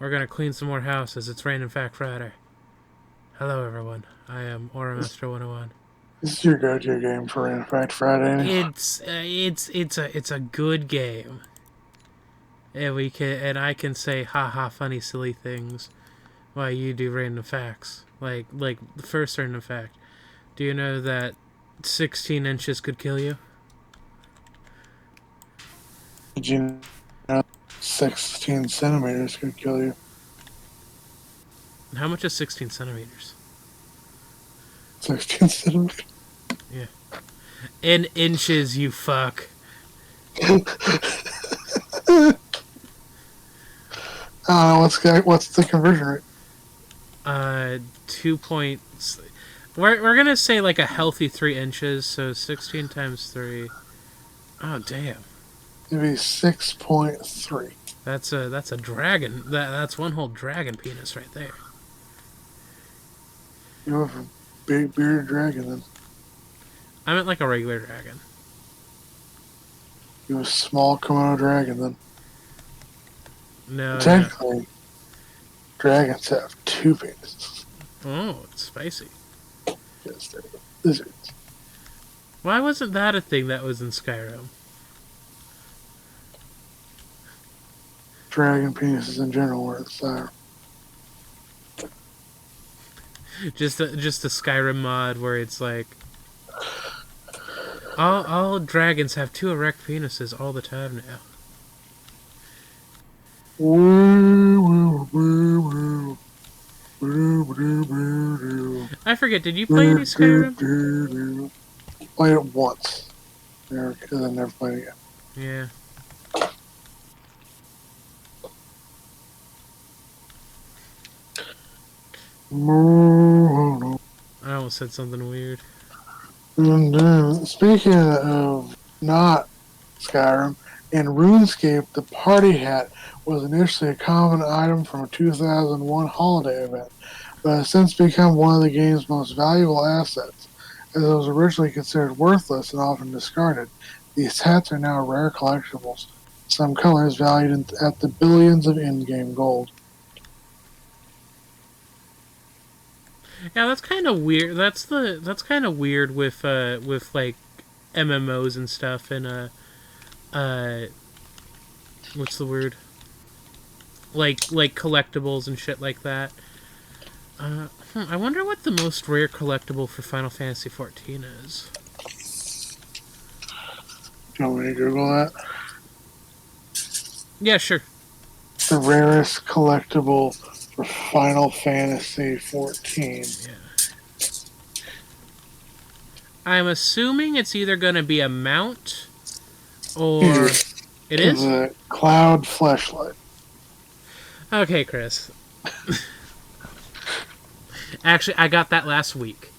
We're gonna clean some more houses. It's Rain and Fact Friday. Hello, everyone. I am Aura Master 101. This is your go-to game for In Fact Friday. It's a good game, and I can say haha funny silly things while you do random facts. Like the first random fact. Do you know that 16 inches could kill you? Did you know 16 centimeters could kill you? How much is 16 centimeters? 16 centimeters? Yeah. In inches, you fuck. I don't know, what's the conversion rate? 2 points. We're gonna say like a healthy 3 inches, so 16 times 3. Oh damn. It'd be 6.3. That's a dragon. That's one whole dragon penis right there. You have a big bearded dragon then. I meant like a regular dragon. You have a small Komodo dragon then. No. Technically, dragons have 2 penises. Oh, it's spicy. Yes, they're lizards. Why wasn't that a thing that was in Skyrim? Dragon penises in general were inside. Just a Skyrim mod where it's like all dragons have 2 erect penises all the time now. I forget. Did you play any Skyrim? Played it once. Because I never played it again. Yeah. I almost said something weird. And speaking of not Skyrim, in RuneScape, the party hat was initially a common item from a 2001 holiday event, but has since become one of the game's most valuable assets, as it was originally considered worthless and often discarded. These hats are now rare collectibles, some colors valued at the billions of in-game gold. Yeah, that's kind of weird. That's kind of weird with like MMOs and stuff and what's the word? Like collectibles and shit like that. I wonder what the most rare collectible for Final Fantasy XIV is. Do you want me to Google that? Yeah, sure. The rarest collectible for Final Fantasy XIV. Yeah. I'm assuming it's either going to be a mount or... It is? A cloud fleshlight. Okay, Chris. Actually, I got that last week.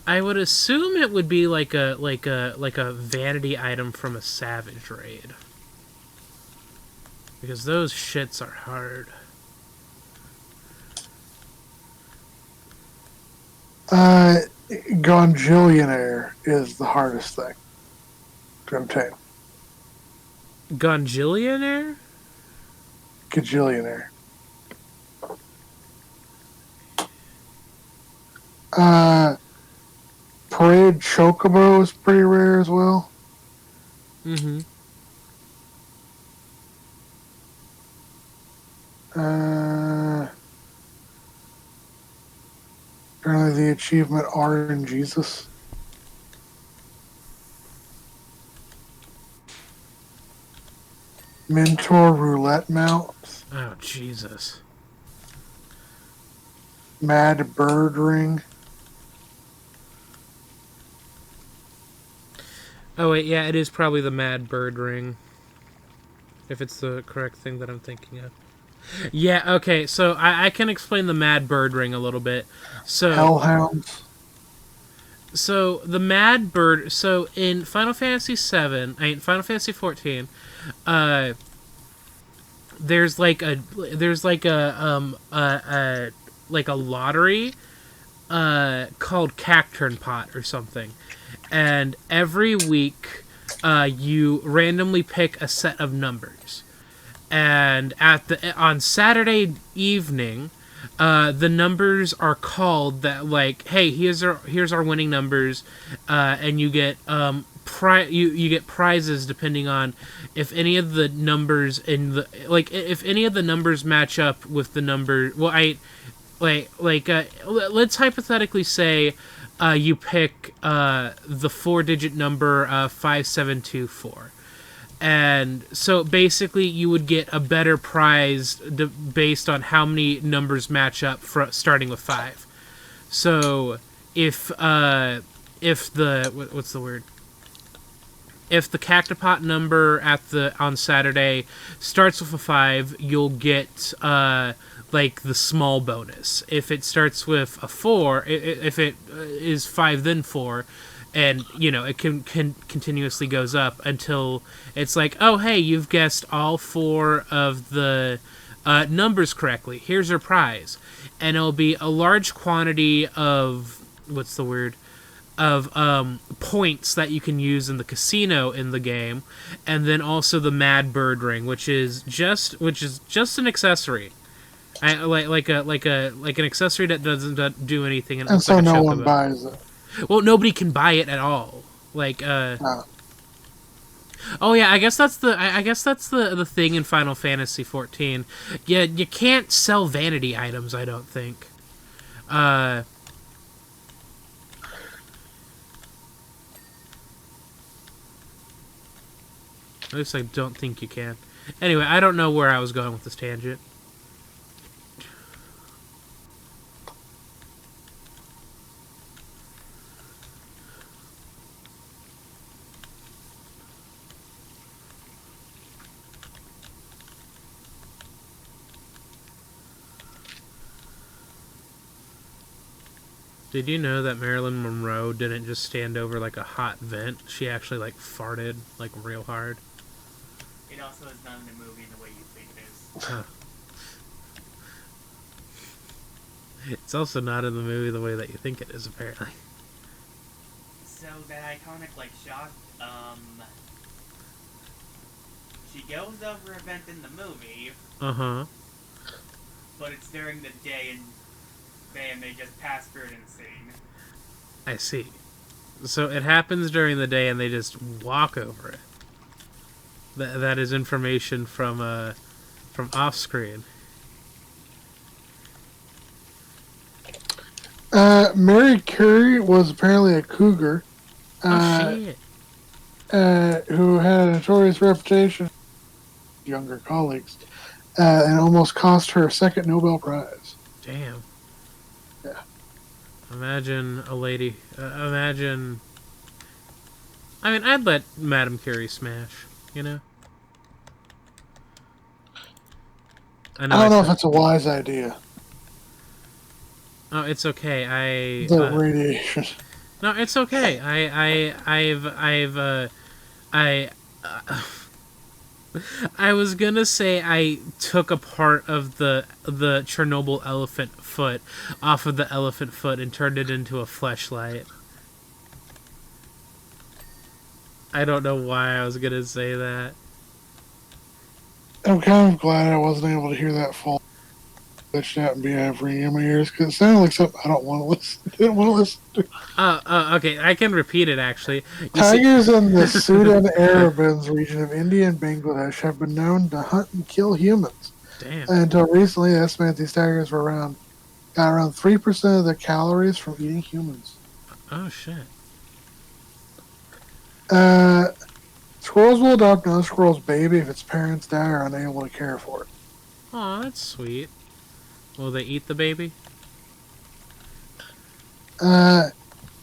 I would assume it would be like a vanity item from a Savage raid. Because those shits are hard. Gondillionaire is the hardest thing to obtain. Gondillionaire? Gajillionaire. Parade Chocobo is pretty rare as well. Mm-hmm. Apparently the achievement R in Jesus. Mentor Roulette Mount. Oh, Jesus. Mad Bird Ring. Oh, wait, yeah, it is probably the Mad Bird Ring. If it's the correct thing that I'm thinking of. Yeah, okay, so I can explain the Mad Bird Ring a little bit. So Hellhounds. So the Mad Bird. So in Final Fantasy Final Fantasy 14, there's like a lottery called Cacturn Pot or something, and every week you randomly pick a set of numbers, and on Saturday evening, the numbers are called that, like, hey, here's our winning numbers, and you get you get prizes depending on if any of the numbers in the, like, if any of the numbers match up with the number. Well, let's hypothetically say you pick the 4-digit number 5724. And so basically you would get a better prize based on how many numbers match up starting with 5. So if the what's the word? If the Cactopot number on Saturday starts with a 5, you'll get like the small bonus. If it starts with a 4, if it is 5 then 4, and it can continuously goes up until it's like, oh hey, you've guessed all 4 of the numbers correctly. Here's your prize, and it'll be a large quantity of points that you can use in the casino in the game, and then also the Mad Bird Ring, which is just an accessory. Like an accessory that doesn't do anything, and And looks so like a no chocobo. one buys it. Well, nobody can buy it at all. Oh yeah, I guess that's the thing in Final Fantasy 14. Yeah, you can't sell vanity items, I don't think. At least I don't think you can. Anyway, I don't know where I was going with this tangent. Did you know that Marilyn Monroe didn't just stand over like a hot vent? She actually like farted like real hard. It also is not in the movie in the way you think it is. Huh. It's also not in the movie the way that you think it is, apparently. So that iconic shot, she goes over a vent in the movie. Uh-huh. But it's during the day and they just pass through it in the scene. I see. So it happens during the day and they just walk over it. That is information from off screen. Mary Curie was apparently a cougar. Shit. Who had a notorious reputation with younger colleagues, and almost cost her a second Nobel Prize. Damn. Yeah. Imagine a lady. Imagine. I mean, I'd let Madame Curie smash. I don't know if it's a wise idea. Oh, it's okay. The radiation. No, it's okay. I was gonna say I took a part of the Chernobyl elephant foot off of the elephant foot and turned it into a fleshlight. I don't know why I was gonna say that. I'm kind of glad I wasn't able to hear that full glitched out and be ringing in my ears, because it sounded like something I didn't want to listen to. Okay, I can repeat it actually. Tigers in the Sudan Arabans region of India and Bangladesh have been known to hunt and kill humans. Damn. Until recently, they estimate these tigers got around 3% of the calories from eating humans. Oh shit. Squirrels will adopt another squirrel's baby if its parents die or are unable to care for it. Aw, that's sweet. Will they eat the baby? In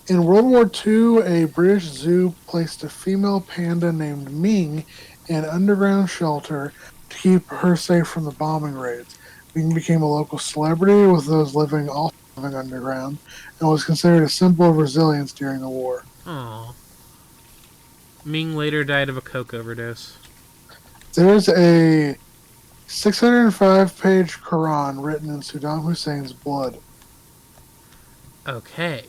World War II, a British zoo placed a female panda named Ming in an underground shelter to keep her safe from the bombing raids. Ming became a local celebrity, with those also living underground, and was considered a symbol of resilience during the war. Aw. Ming later died of a coke overdose. There's a 605-page Quran written in Saddam Hussein's blood. Okay.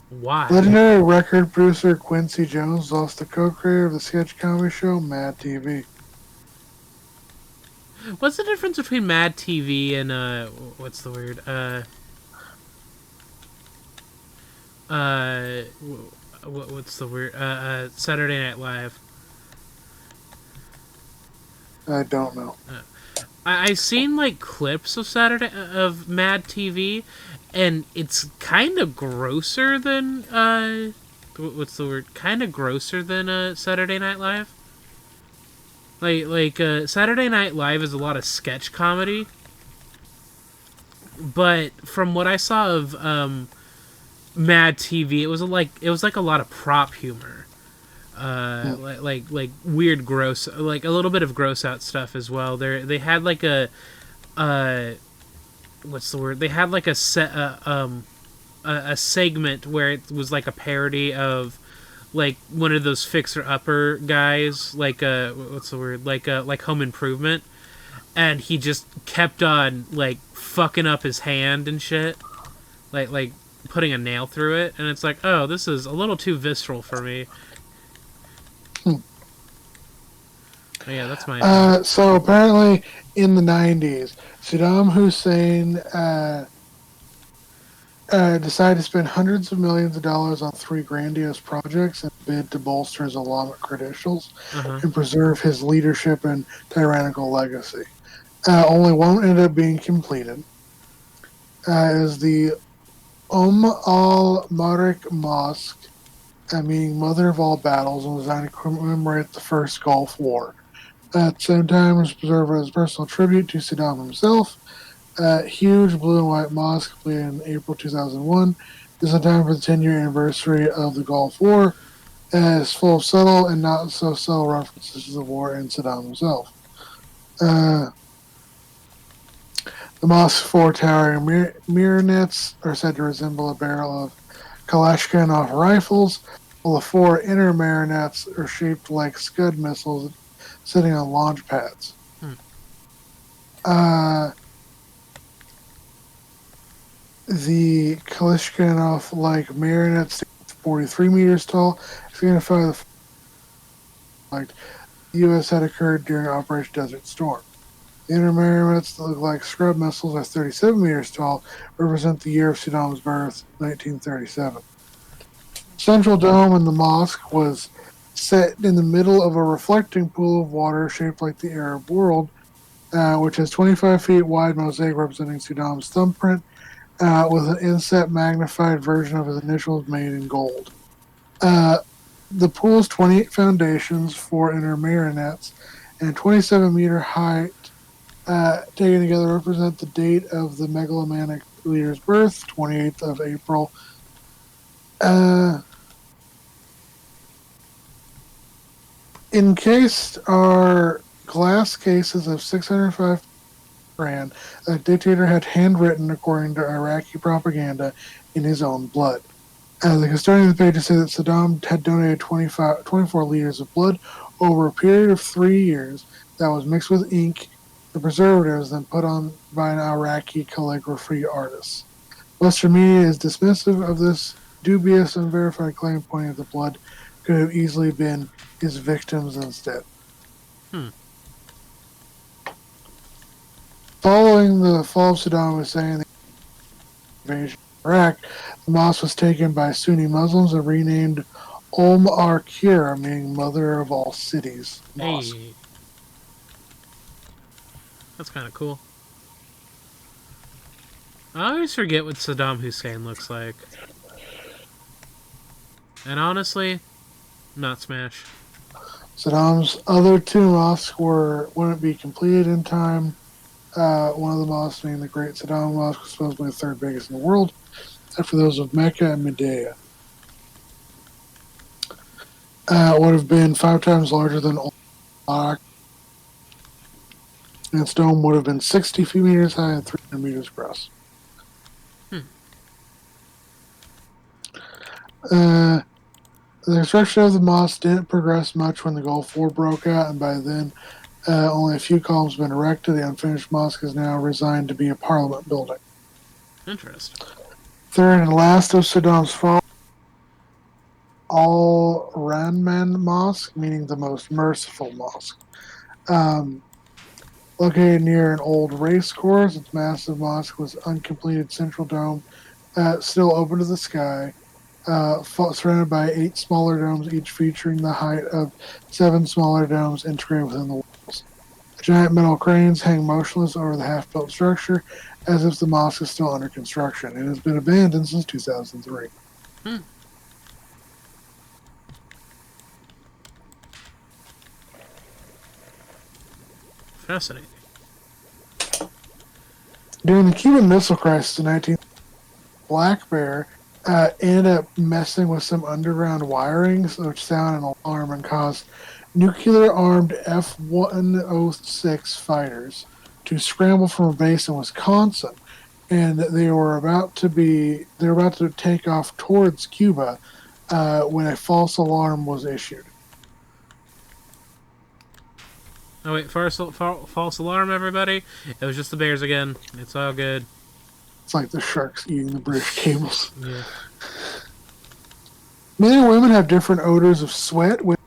Why? Legendary record producer Quincy Jones lost the co-creator of the sketch comedy show Mad TV. What's the difference between Mad TV and what's the word? What's the word? Saturday Night Live. I don't know. I've seen like clips of Mad TV, and it's kind of grosser than what's the word? Kind of grosser than Saturday Night Live. Saturday Night Live is a lot of sketch comedy, but from what I saw of Mad TV, it was like a lot of prop humor. Like weird gross, like a little bit of gross out stuff as well. They had like a what's the word? They had like a segment where it was like a parody of like one of those fixer upper guys, like what's the word? Like Home Improvement, and he just kept on like fucking up his hand and shit, like putting a nail through it, and it's like, oh, this is a little too visceral for me. Oh, yeah, that's my. So apparently, in the 90s, Saddam Hussein decided to spend hundreds of millions of dollars on 3 grandiose projects in a bid to bolster his Islamic credentials and preserve his leadership and tyrannical legacy. Only one ended up being completed. Is the al-Ma'arik Mosque, meaning Mother of All Battles, and was designed to commemorate the First Gulf War. At the same time, it was preserved as a personal tribute to Saddam himself. Huge blue and white mosque completed in April 2001. This is in time for the 10-year anniversary of the Gulf War. It's full of subtle and not so subtle references to the war and Saddam himself. The mosque's 4 towering minarets are said to resemble a barrel of Kalashnikov rifles, while the 4 inner minarets are shaped like Scud missiles sitting on launch pads. The Kalashnikov-like minarets, 43 meters tall, signify the U.S. had occurred during Operation Desert Storm. The inner minarets that look like Scud missiles are 37 meters tall, represent the year of Saddam's birth, 1937. Central dome in the mosque was set in the middle of a reflecting pool of water shaped like the Arab world, which has 25 feet wide mosaic representing Saddam's thumbprint, with an inset magnified version of his initials made in gold. The pool's 28 foundations, 4 inner minarets, and 27-meter height taken together represent the date of the megalomaniac leader's birth, 28th of April. Encased are glass cases of 605 grand that the dictator had handwritten, according to Iraqi propaganda, in his own blood. The custodian of the pages said that Saddam had donated 24 liters of blood over a period of 3 years that was mixed with ink, the preservatives, then put on by an Iraqi calligraphy artist. Western media is dismissive of this dubious, unverified claim, pointing at the blood could have easily been his victims instead. Following the fall of Saddam Hussein, the invasion of Iraq, the mosque was taken by Sunni Muslims and renamed Al-Kira, meaning Mother of All Cities Mosque. Hey, that's kind of cool. I always forget what Saddam Hussein looks like. And honestly, not Smash. Saddam's other 2 mosques wouldn't be completed in time. One of the mosques, being the Great Saddam Mosque, was supposedly the 3rd biggest in the world, after those of Mecca and Medina. Would have been 5 times larger than Al-Aqsa, and its dome would have been 60 meters high and 300 meters across. The construction of the mosque didn't progress much when the Gulf War broke out, and by then only a few columns had been erected. The unfinished mosque is now resigned to be a parliament building. Interesting. Third and last of Saddam's fall, Al Ranman Mosque, meaning the most merciful mosque. Um, Located near an old race course, its massive mosque with uncompleted central dome still open to the sky, surrounded by 8 smaller domes, each featuring the height of 7 smaller domes integrated within the walls. Giant metal cranes hang motionless over the half-built structure as if the mosque is still under construction. It has been abandoned since 2003. Hmm. Fascinating. During the Cuban Missile Crisis in 19, Black Bear ended up messing with some underground wirings, which sound an alarm and caused nuclear-armed F-106 fighters to scramble from a base in Wisconsin, and they were about to take off towards Cuba when a false alarm was issued. Oh wait, false alarm, everybody! It was just the bears again. It's all good. It's like the sharks eating the British cables. Yeah. Men and women have different odors of sweat, with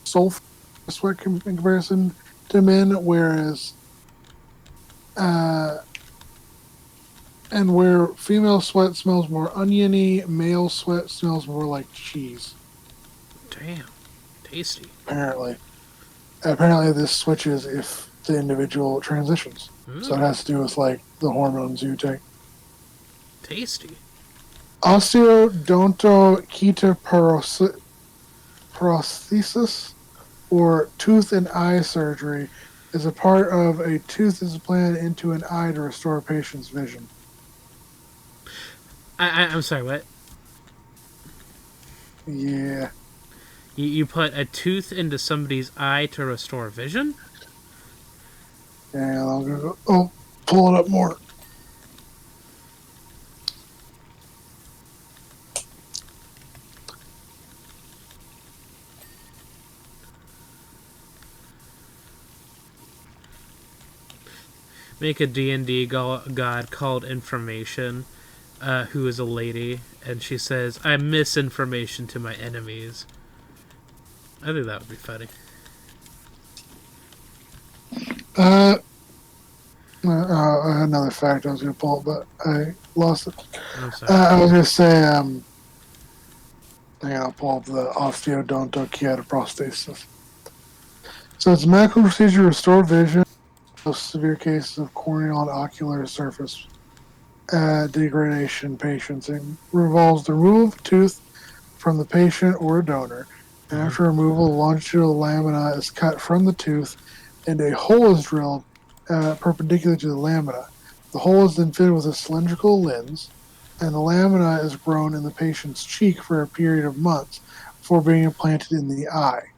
sulfur sweat in comparison to men, whereas and where female sweat smells more oniony, male sweat smells more like cheese. Damn. Tasty. Apparently this switches if the individual transitions. Ooh. So it has to do with like the hormones you take. Tasty. Osteodontocheetoprosthesis, or tooth and eye surgery, is a part of a tooth is implanted into an eye to restore a patient's vision. I'm sorry, what? Yeah. You put a tooth into somebody's eye to restore vision? And I'll pull it up more. Make a D&D god called Information, who is a lady, and she says, I misinformation to my enemies. I think that would be funny. I had another fact I was going to pull, but I lost it. I'm sorry. I was going to say, I'll pull up the osteodontocheetoprosthesis. So it's a medical procedure to restore vision in severe cases of corneal and ocular surface degradation patients. It involves the removal of a tooth from the patient or a donor. And after removal, the longitudinal lamina is cut from the tooth and a hole is drilled perpendicular to the lamina. The hole is then fitted with a cylindrical lens, and the lamina is grown in the patient's cheek for a period of months before being implanted in the eye.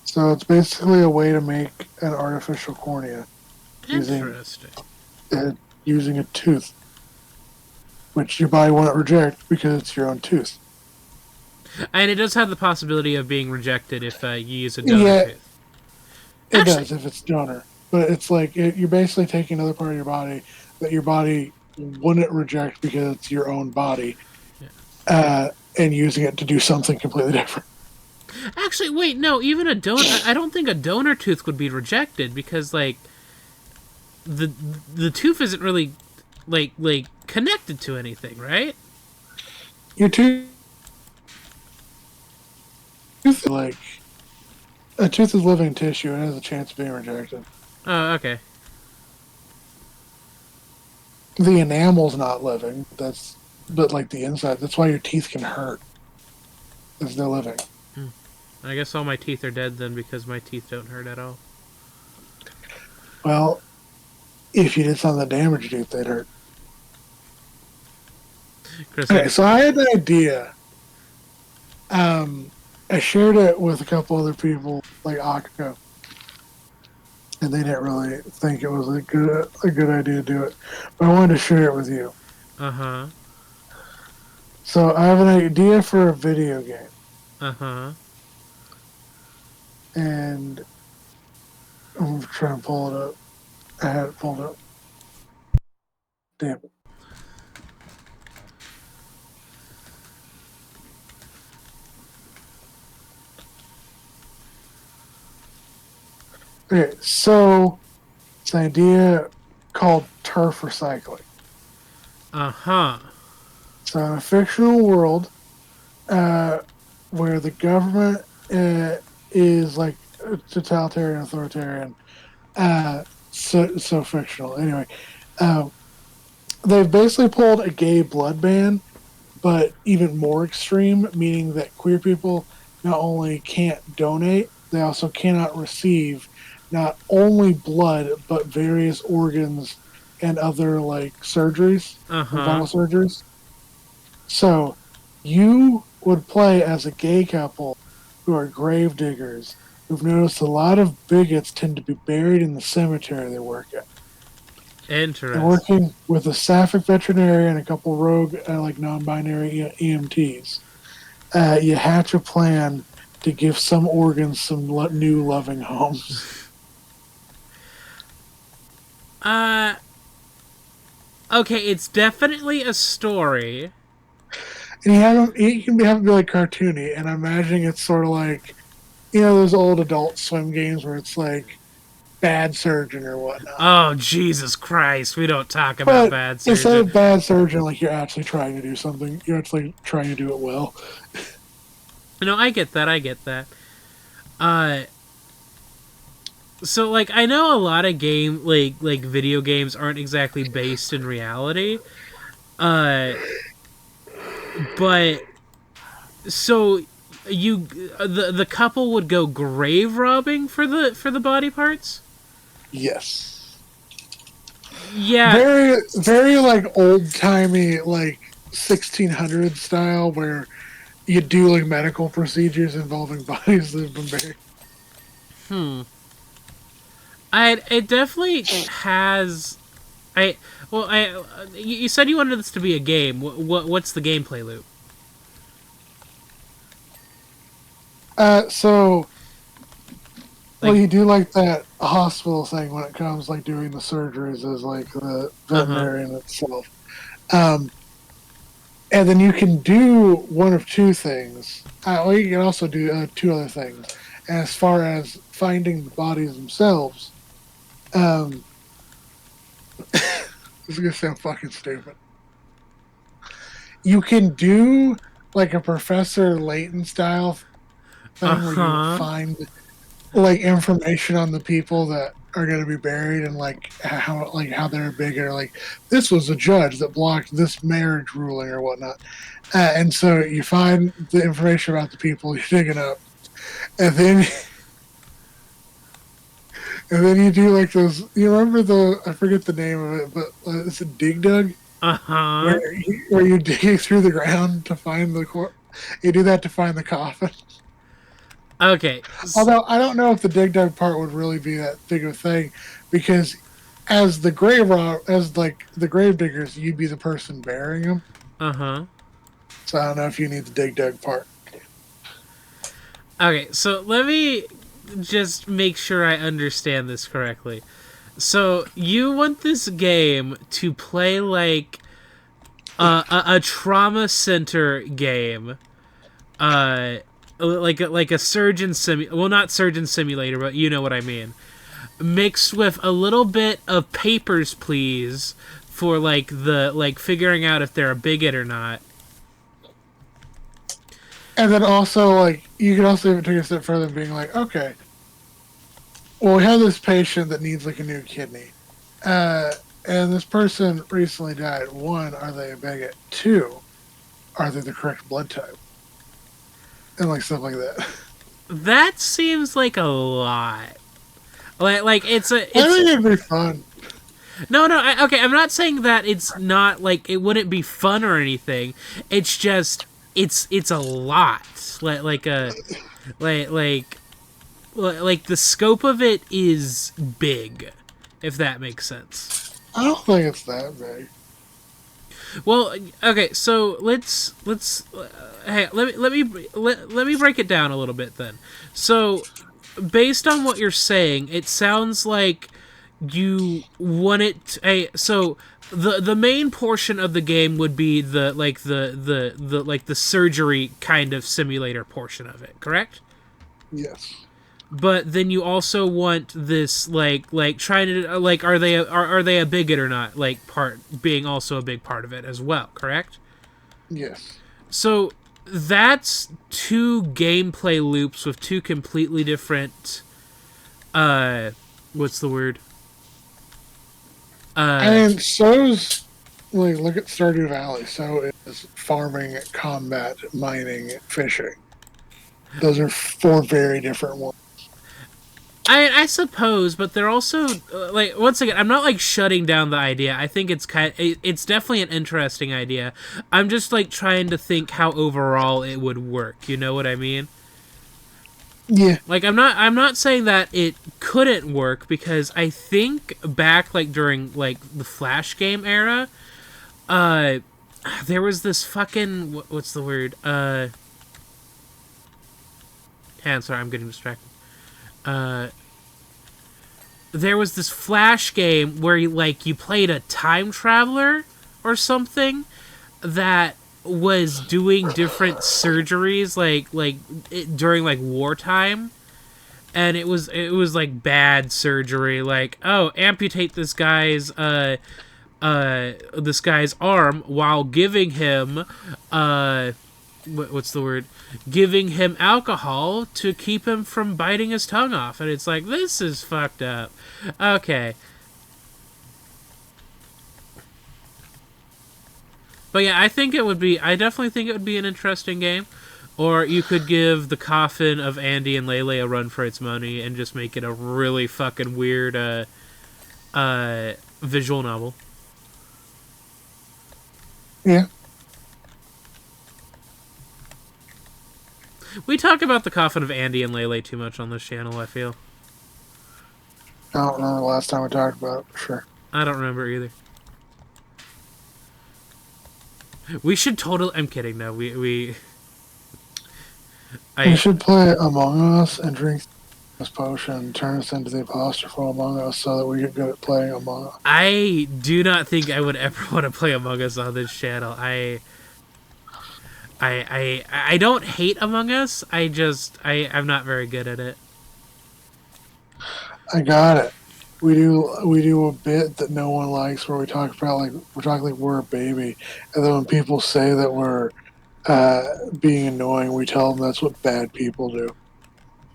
So it's basically a way to make an artificial cornea Interesting. using a tooth, which your body won't reject because it's your own tooth. And it does have the possibility of being rejected if you use a donor tooth. It does if it's donor. But it's like you're basically taking another part of your body that your body wouldn't reject because it's your own body, and using it to do something completely different. Actually, wait, no, even a donor... I don't think a donor tooth would be rejected because, like, the tooth isn't really, like connected to anything, right? Your tooth... Like, a tooth is living tissue and has a chance of being rejected. Oh, okay. The enamel's not living, but like the inside, that's why your teeth can hurt. If they're living. I guess all my teeth are dead then because my teeth don't hurt at all. Well, if you did something that damaged your tooth, they'd hurt. Chris, Okay, so I had an idea. I shared it with a couple other people, like Akko, and they didn't really think it was a good idea to do it. But I wanted to share it with you. Uh-huh. So I have an idea for a video game. Uh-huh. And I'm trying to pull it up. I had it pulled up. Damn it. Okay, so it's an idea called turf recycling. Uh-huh. So in a fictional world, where the government is like totalitarian, authoritarian, so fictional. Anyway, um, they've basically pulled a gay blood ban, but even more extreme, meaning that queer people not only can't donate, they also cannot receive not only blood but various organs and other like surgeries, like Uh-huh. vital surgeries. So you would play as a gay couple who are grave diggers who've noticed a lot of bigots tend to be buried in the cemetery they work at. And Interesting. working with a sapphic veterinarian and a couple rogue, like non-binary EMTs, you hatch a plan to give some organs some new loving homes. Uh, okay, it's definitely a story. And you can have it be like cartoony, and I'm imagining it's sort of like, those old adult swim games where it's like bad surgeon or whatnot. Oh, Jesus Christ, we don't talk about But bad instead surgeon. of bad surgeon, like you're actually trying to do something, you're actually trying to do it well. No, I get that, I get that. Uh, so, like, I know a lot of video games aren't exactly based in reality. Uh, but, so, the couple would go grave robbing for the body parts? Yes. Yeah. Very, very like old timey, like 1600 style, where you do like medical procedures involving bodies that have been buried. It definitely has. You said you wanted this to be a game. What's the gameplay loop? So, well, Like, you do like that hospital thing when it comes like doing the surgeries as like the uh huh. veterinarian itself. Um, and then you can do one of two things. Or you can also do two other things. As far as finding the bodies themselves, this is gonna sound fucking stupid. You can do like a Professor Layton style Uh thing where you huh. find like information on the people that are going to be buried and like how they're big or like this was a judge that blocked this marriage ruling or whatnot. And so you find the information about the people you're digging up, and then you do like those. You remember the I forget the name of it, but it's a dig dug Uh where huh. you dig through the ground to find the corpse. You do that to find the coffin. Okay. Although I don't know if the dig dug part would really be that big of a thing, because as the as like the grave diggers, you'd be the person burying them. Uh huh. So I don't know if you need the dig dug part. Okay. So let me just make sure I understand this correctly. So you want this game to play like a trauma center game, uh, like a not surgeon simulator, but you know what I mean, mixed with a little bit of Papers, Please, for like figuring out if they're a bigot or not. And then also like you can also even take a step further and being like, okay, well we have this patient that needs like a new kidney, uh, and this person recently died. One, are they a bigot? Two, are they the correct blood type? And like stuff like that. That seems like a lot. Like I think it'd be fun. no. Okay, I'm not saying that it's not like it wouldn't be fun or anything. It's just it's a lot. Like a like like like the scope of it is big, if that makes sense. I don't think it's that big. Well, okay, so hey, let me break it down a little bit then. So based on what you're saying, it sounds like you want it. So the main portion of the game would be the surgery kind of simulator portion of it, correct? Yes. But then you also want this like trying to like are they a bigot or not, like part being also a big part of it as well, correct? Yes. So that's two gameplay loops with two completely different what's the word? And so's, like, look at Stardew Valley. So is farming, combat, mining, fishing. Those are four very different ones. I suppose, but they're also like, once again, I'm not like shutting down the idea. I think it's definitely an interesting idea. I'm just like trying to think how overall it would work. You know what I mean? Yeah. Like I'm not saying that it couldn't work, because I think back like during like the Flash game era, there was this fucking what's the word? I'm sorry, I'm getting distracted. There was this Flash game where you played a time traveler or something that was doing different surgeries during like wartime, and it was like bad surgery, like, oh, amputate this guy's arm while giving him what's the word? Giving him alcohol to keep him from biting his tongue off. And it's like, this is fucked up. Okay. But yeah, I definitely think it would be an interesting game. Or you could give the coffin of Andy and Lele a run for its money and just make it a really fucking weird visual novel. Yeah. We talk about the coffin of Andy and Lele too much on this channel, I feel. I don't remember the last time we talked about it, for sure. I don't remember either. We should totally... I'm kidding, no. We should play Among Us and drink this potion, turn us into the apostrophe Among Us so that we get good at playing Among Us. I do not think I would ever want to play Among Us on this channel. I don't hate Among Us. I'm not very good at it. I got it. We do a bit that no one likes where we talk about we're a baby, and then when people say that we're being annoying, we tell them that's what bad people do,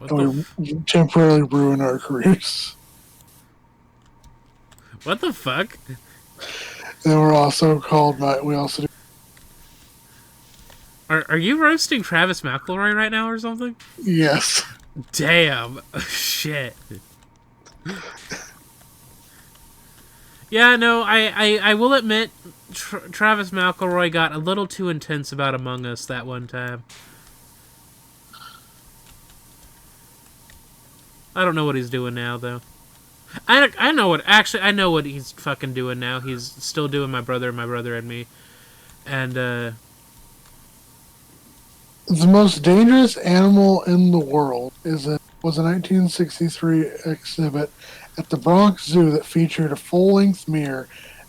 and we temporarily ruin our careers. What the fuck? Then we're also called. We also do. Are you roasting Travis McElroy right now or something? Yes. Damn. Shit. Yeah, no, I will admit Travis McElroy got a little too intense about Among Us that one time. I don't know what he's doing now, though. I know what he's fucking doing now. He's still doing My Brother and Me. And, The most dangerous animal in the world was a 1963 exhibit at the Bronx Zoo that featured a full-length mirror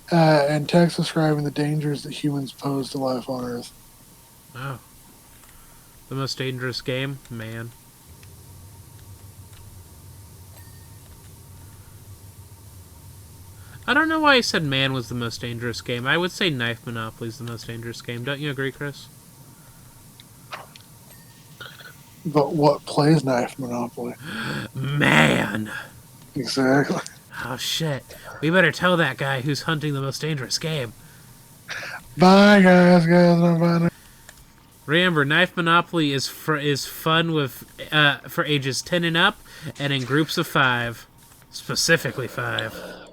and text describing the dangers that humans pose to life on Earth. Oh. The most dangerous game? Man. I don't know why I said man was the most dangerous game. I would say Knife Monopoly is the most dangerous game. Don't you agree, Chris? But what plays Knife Monopoly? Man! Exactly. Oh, shit. We better tell that guy who's hunting the most dangerous game. Bye, guys. Bye. Remember, Knife Monopoly is fun with for ages 10 and up, and in groups of 5. Specifically 5.